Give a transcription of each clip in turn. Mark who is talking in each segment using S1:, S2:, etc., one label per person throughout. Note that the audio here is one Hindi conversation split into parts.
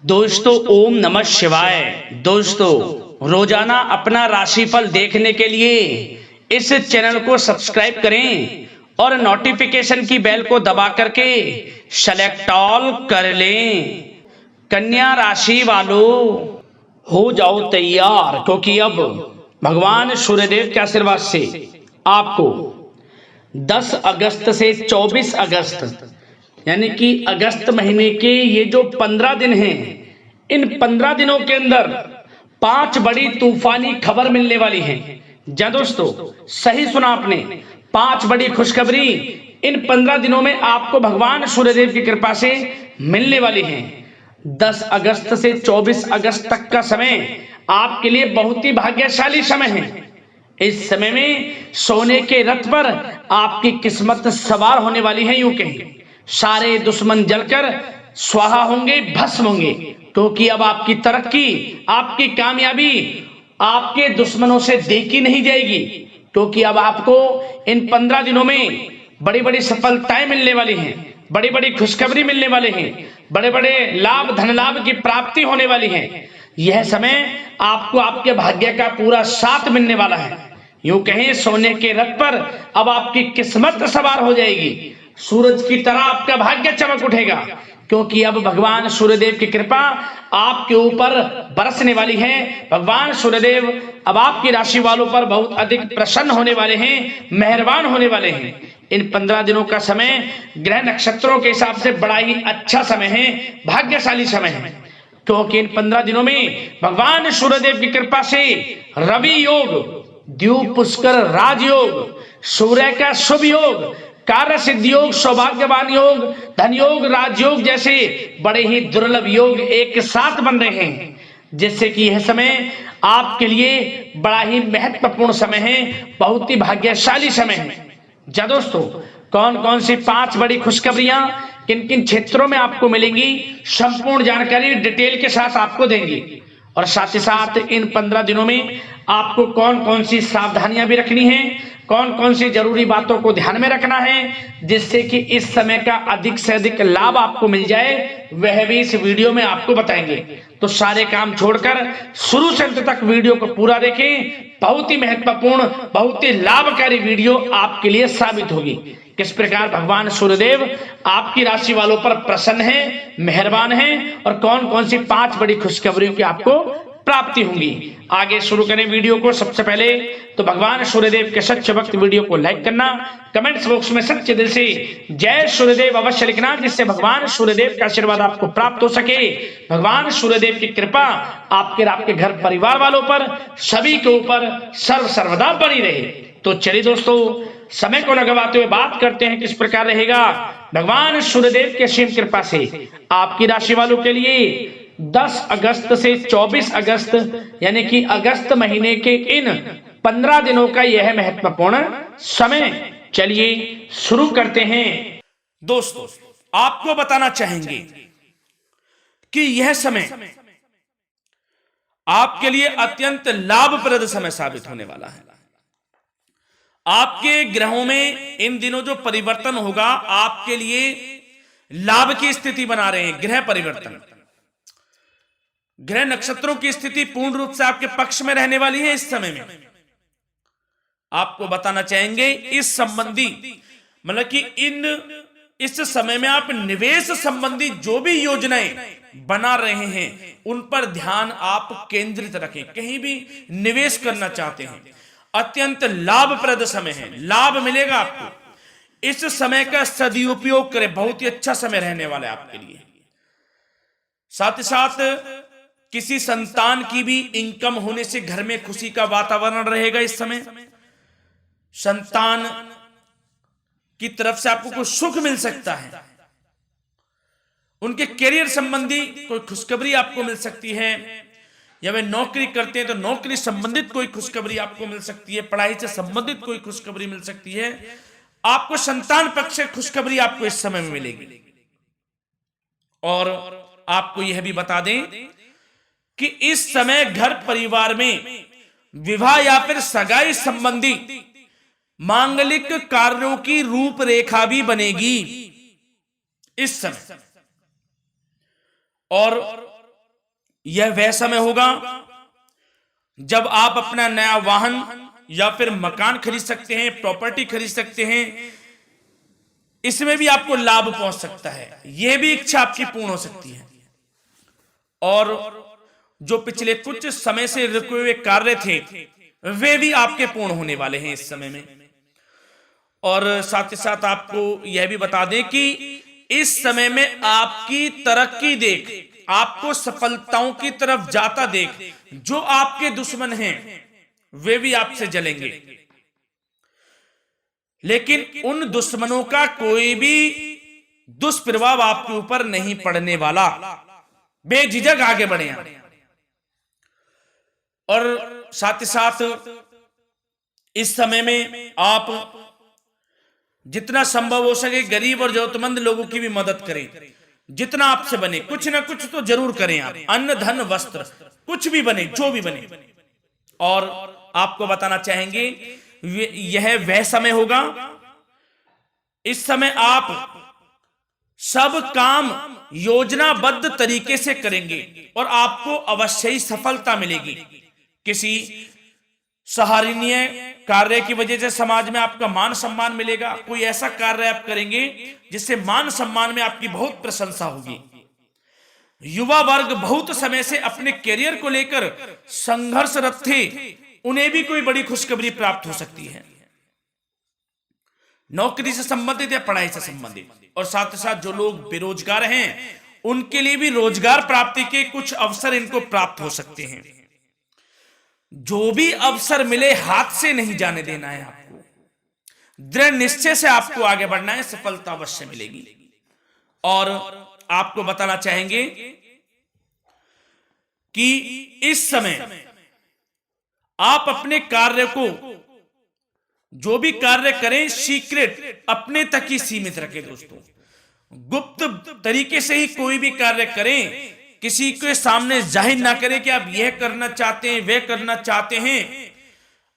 S1: दोस्तों ओम नमः शिवाय। दोस्तों रोजाना अपना राशिफल देखने के लिए इस चैनल को सब्सक्राइब करें और नोटिफिकेशन की बेल को दबा करके सेलेक्ट ऑल कर लें। कन्या राशि वालों हो जाओ तैयार, क्योंकि अब भगवान सूर्यदेव के आशीर्वाद से आपको 10 अगस्त से 24 अगस्त यानी कि अगस्त महीने के ये जो 15 दिन हैं, इन 15 दिनों के अंदर 5 बड़ी तूफानी खबर मिलने वाली है। जी दोस्तों, सही सुना आपने, 5 बड़ी खुशखबरी इन 15 दिनों में आपको भगवान सूर्यदेव की कृपा से मिलने वाली है। 10 अगस्त से 24 अगस्त तक का समय आपके लिए बहुत ही भाग्यशाली समय है। इस समय में सोने के रथ पर आपकी किस्मत सवार होने वाली है। यूं कहें सारे दुश्मन जलकर स्वाहा होंगे, भस्म होंगे, क्योंकि अब आपकी तरक्की, आपकी कामयाबी आपके दुश्मनों से देखी नहीं जाएगी। क्योंकि अब आपको इन 15 दिनों में बड़ी बड़ी सफलताएं मिलने वाली हैं, बड़ी बड़ी खुशखबरी मिलने वाले हैं, बड़े बड़े लाभ, धन लाभ की प्राप्ति होने वाली है। यह समय आपको आपके भाग्य का पूरा साथ मिलने वाला है। यूं कहें सोने के रथ पर अब आपकी किस्मत सवार हो जाएगी, सूरज की तरह आपका भाग्य चमक उठेगा, क्योंकि अब भगवान सूर्यदेव की कृपा आपके ऊपर बरसने वाली है। भगवान सूर्यदेव अब आपकी राशि वालों पर बहुत अधिक प्रसन्न होने वाले हैं, मेहरबान होने वाले हैं। इन 15 दिनों का समय ग्रह नक्षत्रों के हिसाब से बड़ा ही अच्छा समय है, भाग्यशाली समय है, क्योंकि इन 15 दिनों में भगवान सूर्यदेव की कृपा से रवि योग, द्यूप पुष्कर राजयोग, सूर्य का शुभ योग, कार्य सिद्धि योग, सौभाग्यवान योग, धन योग, राजयोग जैसे बड़े ही दुर्लभ योग एक साथ बन रहे हैं, जिससे कि यह समय आपके लिए बड़ा ही महत्वपूर्ण समय है, बहुत ही भाग्यशाली समय है। जा दोस्तों, कौन कौन सी 5 बड़ी खुशखबरियां किन किन क्षेत्रों में आपको मिलेंगी, संपूर्ण जानकारी डिटेल के साथ आपको देंगे। और साथ ही साथ इन 15 दिनों में आपको कौन कौन सी सावधानियां भी रखनी है, कौन कौन सी जरूरी बातों को ध्यान में रखना है, जिससे कि इस समय का अधिक से अधिक लाभ आपको मिल जाए, वह भी इस वीडियो में आपको बताएंगे। तो सारे काम छोड़कर शुरू से अंत तक वीडियो को पूरा देखें। बहुत ही महत्वपूर्ण, बहुत ही लाभकारी वीडियो आपके लिए साबित होगी। किस प्रकार भगवान सूर्यदेव आपकी राशि वालों पर प्रसन्न है, मेहरबान है, और कौन कौन सी 5 बड़ी खुशखबरियों की आपको प्राप्ति होंगी। आगे शुरू करें वीडियो को। सबसे पहले तो भगवान सूर्यदेव के सच्चे भक्त वीडियो को लाइक करना, कमेंट्स बॉक्स में सच्चे दिल से जय सूर्यदेव अवश्य लिखना, जिससे भगवान सूर्यदेव का आशीर्वाद आपको प्राप्त हो सके, भगवान सूर्यदेव की कृपा आपके घर परिवार वालों पर, सभी के ऊपर सर्वदा बनी रहे। तो चलिए दोस्तों, समय को न गवाते हुए बात करते हैं किस प्रकार रहेगा भगवान सूर्यदेव की असीम कृपा से आपकी राशि वालों के लिए 10 अगस्त से 24 अगस्त यानी कि अगस्त महीने के इन 15 दिनों का यह महत्वपूर्ण समय। चलिए शुरू करते हैं।
S2: दोस्तों, आपको बताना चाहेंगे कि यह समय आपके लिए अत्यंत लाभप्रद समय साबित होने वाला है। आपके ग्रहों में इन दिनों जो परिवर्तन होगा, आपके लिए लाभ की स्थिति बना रहे हैं। ग्रह परिवर्तन, ग्रह नक्षत्रों की स्थिति पूर्ण रूप से आपके पक्ष में रहने वाली है। इस समय में आपको बताना चाहेंगे इस संबंधी, मतलब कि इस समय में आप निवेश संबंधी जो भी योजनाएं बना रहे हैं, उन पर ध्यान आप केंद्रित रखें। कहीं भी निवेश करना चाहते हैं, अत्यंत लाभप्रद समय है, लाभ मिलेगा आपको। इस समय का सदुपयोग करें, बहुत ही अच्छा समय रहने वाला है आपके लिए। साथ ही साथ किसी संतान की भी इनकम होने से घर में खुशी का वातावरण रहेगा। इस समय संतान की तरफ से आपको कुछ सुख मिल सकता है, उनके करियर संबंधी कोई खुशखबरी आपको मिल सकती है, या वे नौकरी करते हैं तो नौकरी संबंधित कोई खुशखबरी आपको मिल सकती है, पढ़ाई से संबंधित कोई खुशखबरी मिल सकती है। आपको संतान पक्ष से खुशखबरी आपको इस समय में मिलेगी। और आपको यह भी बता दें कि इस समय घर परिवार में विवाह या फिर सगाई संबंधी मांगलिक कार्यों की रूपरेखा भी बनेगी इस समय। और यह वह समय होगा जब आप अपना नया वाहन या फिर मकान खरीद सकते हैं, प्रॉपर्टी खरीद सकते हैं। इसमें भी आपको लाभ पहुंच सकता है, यह भी इच्छा आपकी पूर्ण हो सकती है। और जो पिछले कुछ समय से रुके हुए कार्य थे वे भी आपके पूर्ण होने वाले हैं इस समय में। और साथ ही साथ आपको यह भी बता दें कि इस समय में आपकी तरक्की देख, आपको सफलताओं की तरफ जाता देख, जो आपके दुश्मन हैं वे भी आपसे जलेंगे, लेकिन उन दुश्मनों का कोई भी दुष्प्रभाव आपके ऊपर नहीं पड़ने वाला। बेझिझक आगे बढ़े आप। और साथ ही साथ इस समय में आप जितना संभव हो सके गरीब और जरूरतमंद लोगों की भी मदद करें, जितना आपसे बने। कुछ ना कुछ तो जरूर करें आप, अन्न धन वस्त्र कुछ भी बने, जो भी बने। और आपको बताना चाहेंगे यह वह समय होगा, इस समय आप सब काम योजनाबद्ध तरीके से करेंगे और आपको अवश्य ही सफलता मिलेगी। किसी सराहनीय कार्य की वजह से समाज में आपका मान सम्मान मिलेगा। कोई ऐसा कार्य आप करेंगे जिससे मान सम्मान में आपकी बहुत प्रशंसा होगी। युवा वर्ग बहुत समय से अपने करियर को लेकर संघर्षरत थे, उन्हें भी कोई बड़ी खुशखबरी प्राप्त हो सकती है, नौकरी से संबंधित या पढ़ाई से संबंधित। और साथ ही साथ जो लोग बेरोजगार हैं उनके लिए भी रोजगार प्राप्ति के कुछ अवसर इनको प्राप्त हो सकते हैं। जो भी अवसर मिले हाथ से नहीं जाने देना है आपको, दृढ़ निश्चय से आपको आगे बढ़ना है, सफलता अवश्य मिलेगी। और आपको बताना चाहेंगे कि इस समय आप अपने कार्य को, जो भी कार्य करें, सीक्रेट अपने तक ही सीमित रखें दोस्तों। गुप्त तरीके से ही कोई भी कार्य करें, किसी के सामने जाहिर ना करें कि आप यह करना चाहते हैं, वह करना चाहते हैं,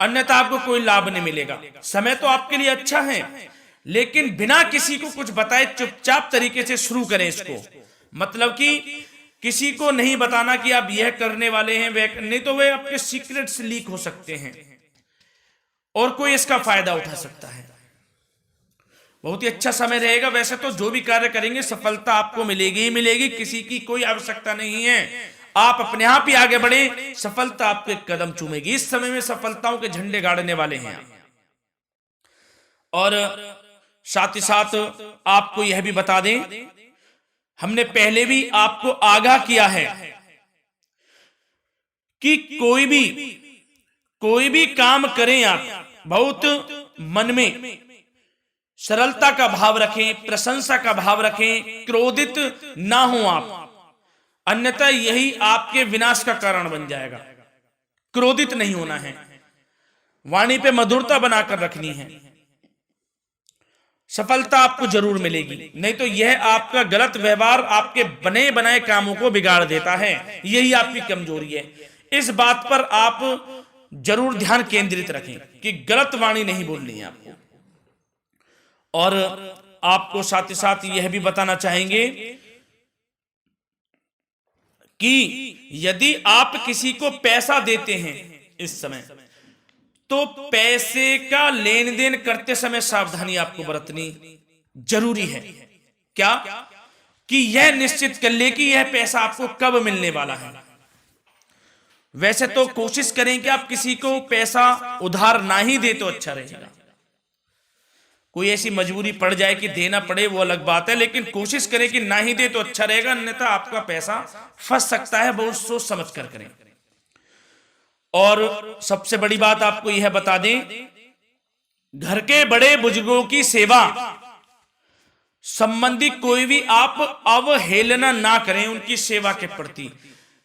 S2: अन्यथा आपको कोई लाभ नहीं मिलेगा। समय तो आपके लिए अच्छा है, लेकिन बिना किसी को कुछ बताए चुपचाप तरीके से शुरू करें इसको। मतलब कि किसी को नहीं बताना कि आप यह करने वाले हैं, वह नहीं, तो वे आपके सीक्रेट्स लीक हो सकते हैं और कोई इसका फायदा उठा सकता है। बहुत ही अच्छा समय रहेगा। वैसे तो जो भी कार्य करेंगे सफलता आपको मिलेगी ही मिलेगी, किसी की कोई आवश्यकता नहीं है। आप अपने आप ही आगे बढ़े, सफलता आपके कदम चूमेगी। इस समय में सफलताओं के झंडे गाड़ने वाले हैं। और साथ ही साथ आपको यह भी बता दें, हमने पहले भी आपको आगाह किया है कि कोई भी काम करें आप बहुत मन में सरलता का भाव रखें, प्रशंसा का भाव रखें, क्रोधित ना हो आप, अन्यथा यही आपके विनाश का कारण बन जाएगा। क्रोधित नहीं होना है, वाणी पे मधुरता बनाकर रखनी है, सफलता आपको जरूर मिलेगी। नहीं तो यह आपका गलत व्यवहार आपके बने बनाए कामों को बिगाड़ देता है, यही आपकी कमजोरी है। इस बात पर आप जरूर ध्यान केंद्रित रखें कि गलत वाणी नहीं बोलनी है आपको। और आपको साथ ही साथ यह भी बताना चाहेंगे कि यदि आप किसी को पैसा देते हैं इस समय, तो पैसे का लेन देन करते समय सावधानी आपको बरतनी जरूरी है। क्या कि यह निश्चित कर ले कि यह पैसा आपको कब मिलने वाला है। वैसे तो कोशिश करें कि आप किसी को पैसा उधार ना ही दे तो अच्छा रहेगा। कोई ऐसी मजबूरी पड़ जाए कि देना पड़े वो अलग बात है, लेकिन कोशिश करें कि ना ही दे तो अच्छा रहेगा, अन्यथा आपका पैसा फंस सकता है। बहुत सोच समझ कर करें। और सबसे बड़ी बात आपको यह बता दें, घर के बड़े बुजुर्गों की सेवा संबंधी कोई भी आप अवहेलना ना करें उनकी सेवा के प्रति।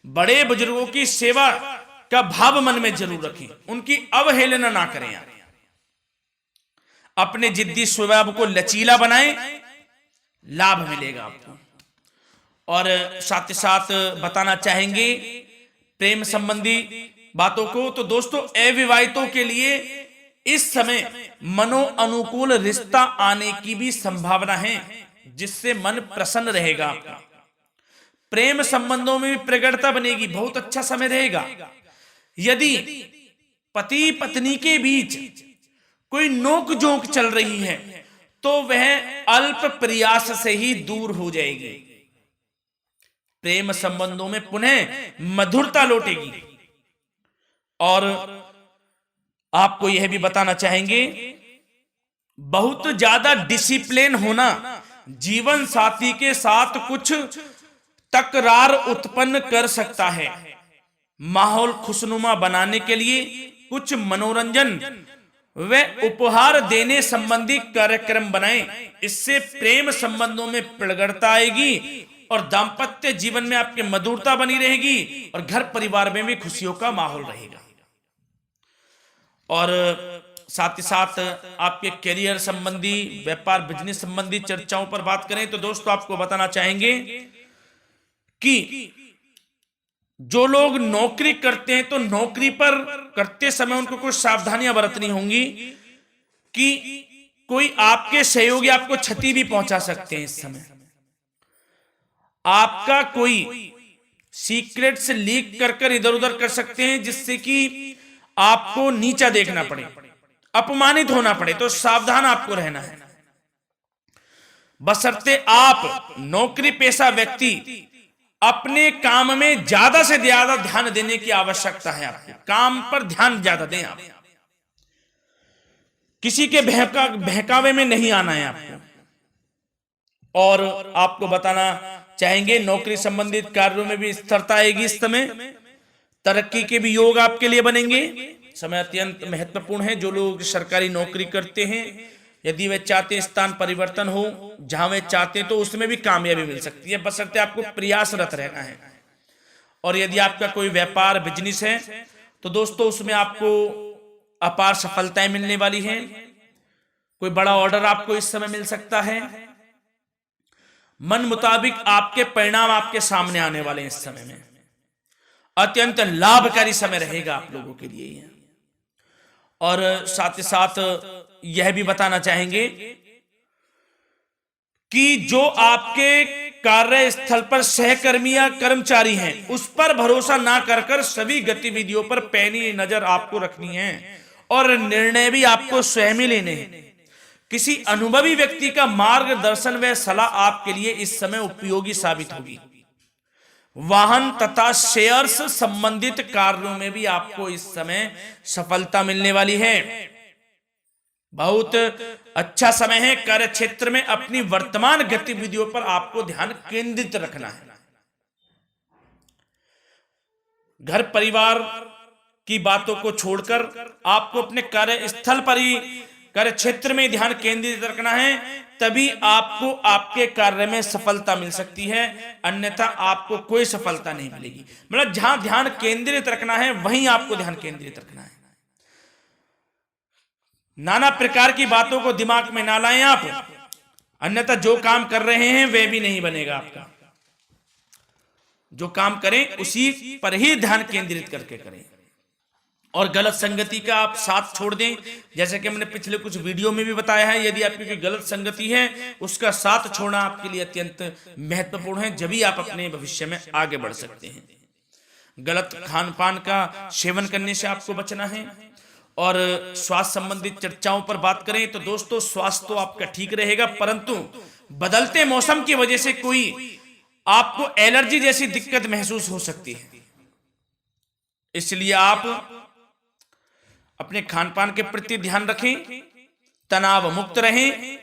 S2: बड़े बुजुर्गों की सेवा का भाव मन में जरूर रखें, उनकी अवहेलना ना करें आप। अपने जिद्दी स्वभाव को लचीला बनाएं, लाभ मिलेगा आपको। और साथ ही साथ बताना चाहेंगे प्रेम संबंधी बातों को, तो दोस्तों अविवाहितों के लिए इस समय मनो अनुकूल रिश्ता आने की भी संभावना है, जिससे मन प्रसन्न रहेगा आपका। प्रेम संबंधों में भी प्रगाढ़ता बनेगी, बहुत अच्छा समय रहेगा। यदि पति पत्नी के बीच कोई नोक झोंक चल रही है तो वह अल्प प्रयास से ही दूर हो जाएगी। प्रेम संबंधों में पुनः मधुरता लौटेगी। और आपको यह भी बताना चाहेंगे, बहुत ज्यादा डिसिप्लिन होना जीवन साथी के साथ कुछ तकरार उत्पन्न कर सकता है। माहौल खुशनुमा बनाने के लिए कुछ मनोरंजन व उपहार देने संबंधी कार्यक्रम बनाएं। इससे प्रेम संबंधों में प्रगाढ़ता आएगी और दाम्पत्य जीवन में आपकी मधुरता बनी रहेगी और घर परिवार में भी खुशियों का माहौल रहेगा। और साथ ही साथ आपके करियर संबंधी, व्यापार बिजनेस संबंधी चर्चाओं पर बात करें तो दोस्तों आपको बताना चाहेंगे कि जो लोग नौकरी करते हैं तो नौकरी पर करते समय उनको कुछ सावधानियां बरतनी होंगी कि कोई आपके सहयोगी आपको क्षति भी पहुंचा सकते हैं। इस समय आपका कोई सीक्रेट्स लीक कर इधर उधर कर सकते हैं जिससे कि आपको नीचा देखना पड़े, अपमानित होना पड़े, तो सावधान आपको रहना है। बशर्ते आप नौकरी पेशा व्यक्ति अपने काम में ज्यादा से ज्यादा ध्यान देने की आवश्यकता है। आपको काम पर ध्यान ज्यादा दें। आप किसी के बहकावे में नहीं आना है आपको। और आपको बताना चाहेंगे नौकरी संबंधित कार्यों में भी स्थिरता आएगी। इस समय तरक्की के भी योग आपके लिए बनेंगे। समय अत्यंत महत्वपूर्ण है। जो लोग सरकारी नौकरी करते हैं, यदि वे चाहते हैं स्थान परिवर्तन हो, जहां वे चाहते हैं, तो उसमें भी कामयाबी मिल सकती है, बशर्ते आपको प्रयासरत रहना है। और यदि आपका कोई व्यापार बिजनेस है तो दोस्तों उसमें आपको अपार सफलताएं मिलने वाली हैं। कोई बड़ा ऑर्डर आपको इस समय मिल सकता है। मन मुताबिक आपके परिणाम आपके सामने आने वाले हैं। इस समय में अत्यंत लाभकारी समय रहेगा आप लोगों के लिए। और साथ ही साथ यह भी बताना चाहेंगे कि जो आपके कार्यस्थल पर सहकर्मी या कर्मचारी हैं उस पर भरोसा ना कर सभी गतिविधियों पर पैनी नजर आपको रखनी है और निर्णय भी आपको स्वयं ही लेने हैं। किसी अनुभवी व्यक्ति का मार्गदर्शन व सलाह आपके लिए इस समय उपयोगी साबित होगी। वाहन तथा शेयर्स संबंधित कार्यों में भी आपको इस समय सफलता मिलने वाली है। बहुत अच्छा समय है। कार्य क्षेत्र में अपनी वर्तमान गतिविधियों पर आपको ध्यान केंद्रित रखना है। घर परिवार की बातों को छोड़कर आपको अपने कार्यस्थल पर ही, कार्य क्षेत्र में ध्यान केंद्रित रखना है, तभी आपको आपके कार्य में सफलता मिल सकती है, अन्यथा आपको कोई सफलता नहीं मिलेगी। मतलब जहां ध्यान केंद्रित रखना है वहीं आपको ध्यान केंद्रित रखना है। नाना प्रकार की बातों को दिमाग में ना लाएं आप, अन्यथा जो काम कर रहे हैं वह भी नहीं बनेगा आपका। जो काम करें उसी पर ही ध्यान केंद्रित करके करें और गलत संगति का आप साथ छोड़ दें। जैसे कि हमने पिछले कुछ वीडियो में भी बताया है, यदि आपकी कोई गलत संगति है उसका साथ छोड़ना आपके लिए अत्यंत महत्वपूर्ण है, जब ही आप अपने भविष्य में आगे बढ़ सकते हैं। गलत खान पान का सेवन करने से आपको बचना है। और स्वास्थ्य संबंधित चर्चाओं पर बात करें तो दोस्तों स्वास्थ्य तो आपका ठीक रहेगा, परंतु बदलते मौसम की वजह से कोई आपको एलर्जी जैसी दिक्कत महसूस हो सकती है। इसलिए आप अपने खान पान के प्रति ध्यान रखें, तनाव मुक्त रहें,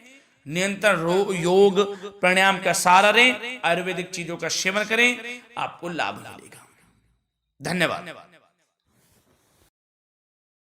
S2: नियंत्रण योग प्राणायाम का सहारा लें, आयुर्वेदिक चीजों का सेवन करें, आपको लाभ मिलेगा। धन्यवाद।